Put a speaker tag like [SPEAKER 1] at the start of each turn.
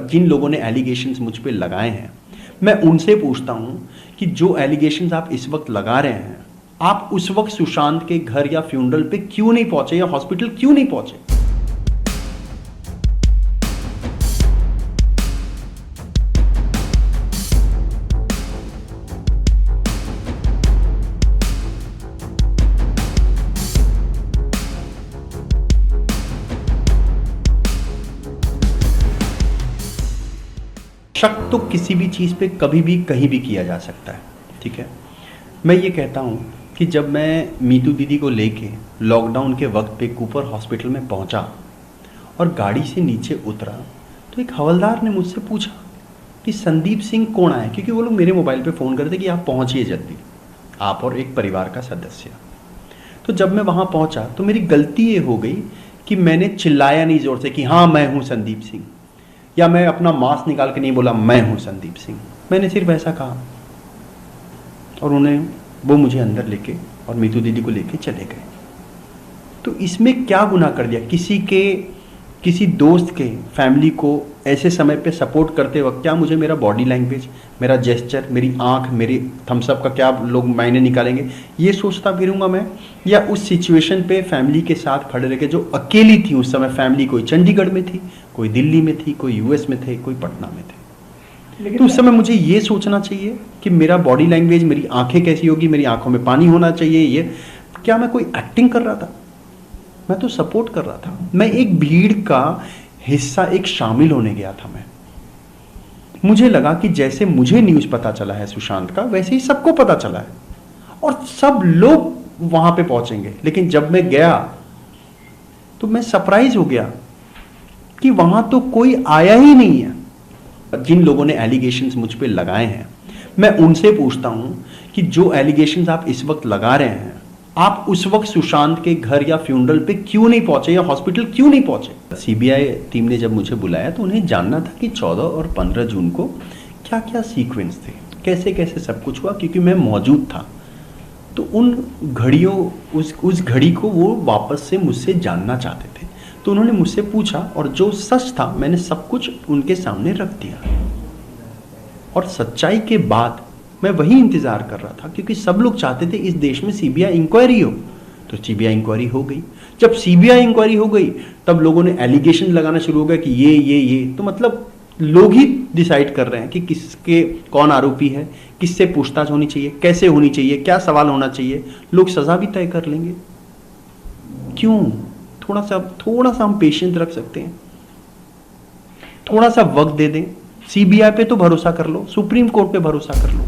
[SPEAKER 1] जिन लोगों ने एलिगेशंस मुझ पे लगाए हैं, मैं उनसे पूछता हूं कि जो एलिगेशंस आप इस वक्त लगा रहे हैं, आप उस वक्त सुशांत के घर या फ्यूनरल पे क्यों नहीं पहुंचे या हॉस्पिटल क्यों नहीं पहुंचे? शक तो किसी भी चीज़ पे कभी भी कहीं भी किया जा सकता है, ठीक है। मैं ये कहता हूँ कि जब मैं मीतू दीदी को लेके लॉकडाउन के वक्त पे कूपर हॉस्पिटल में पहुँचा और गाड़ी से नीचे उतरा तो एक हवलदार ने मुझसे पूछा कि संदीप सिंह कौन आया, क्योंकि वो लोग मेरे मोबाइल पे फ़ोन करते कि आप पहुँचिए जल्दी, आप और एक परिवार का सदस्य। तो जब मैं वहाँ पहुँचा तो मेरी गलती ये हो गई कि मैंने चिल्लाया नहीं ज़ोर से कि हाँ मैं हूँ संदीप सिंह, या मैं अपना मास्क निकाल के नहीं बोला मैं हूं संदीप सिंह। मैंने सिर्फ ऐसा कहा और वो मुझे अंदर लेके और मीतू दीदी को लेके चले गए। तो इसमें क्या गुनाह कर दिया? किसी दोस्त के फैमिली को ऐसे समय पे सपोर्ट करते वक्त क्या मुझे मेरा बॉडी लैंग्वेज, मेरा जेस्चर, मेरी आंख, मेरी थम्सअप का क्या लोग मायने निकालेंगे, ये सोचता फिरूंगा मैं? या उस सिचुएशन पे फैमिली के साथ खड़े रह के, जो अकेली थी उस समय फैमिली, कोई चंडीगढ़ में थी, कोई दिल्ली में थी, कोई यूएस में थे, कोई पटना में थे, तो उस समय मुझे ये सोचना चाहिए कि मेरा बॉडी लैंग्वेज, मेरी आंखें कैसी होगी, मेरी आंखों में पानी होना चाहिए। ये क्या मैं कोई एक्टिंग कर रहा था? मैं तो सपोर्ट कर रहा था। मैं एक भीड़ का हिस्सा, एक शामिल होने गया था। मुझे लगा कि जैसे मुझे न्यूज़ पता चला है सुशांत का, वैसे ही सबको पता चला है और सब लोग वहां पे पहुंचेंगे। लेकिन जब मैं गया तो मैं सरप्राइज हो गया कि वहां तो कोई आया ही नहीं है। जिन लोगों ने एलिगेशंस मुझ पे लगाए हैं, मैं उनसे पूछता हूं कि जो एलिगेशंस आप इस वक्त लगा रहे हैं, आप उस वक्त सुशांत के घर या फ्यूनरल पे क्यों नहीं पहुंचे या हॉस्पिटल क्यों नहीं पहुंचे? सीबीआई टीम ने जब मुझे बुलाया तो उन्हें जानना था कि 14 और 15 जून को क्या क्या सीक्वेंस थे, कैसे कैसे सब कुछ हुआ, क्योंकि मैं मौजूद था। तो उन घड़ियों, उस घड़ी को वो वापस से मुझसे जानना चाहते थे। तो उन्होंने मुझसे पूछा और जो सच था मैंने सब कुछ उनके सामने रख दिया। और सच्चाई के बाद मैं वही इंतजार कर रहा था, क्योंकि सब लोग चाहते थे इस देश में सीबीआई इंक्वायरी हो। तो सीबीआई इंक्वायरी हो गई। जब सीबीआई इंक्वायरी हो गई तब लोगों ने एलिगेशन लगाना शुरू हो गया कि ये तो मतलब लोग ही डिसाइड कर रहे हैं कि किसके कौन आरोपी है, किससे पूछताछ होनी चाहिए, कैसे होनी चाहिए, क्या सवाल होना चाहिए। लोग सजा भी तय कर लेंगे। क्यों? थोड़ा सा हम पेशेंस रख सकते हैं, थोड़ा सा वक्त दे दें। सीबीआई पे तो भरोसा कर लो, सुप्रीम कोर्ट पे भरोसा कर लो।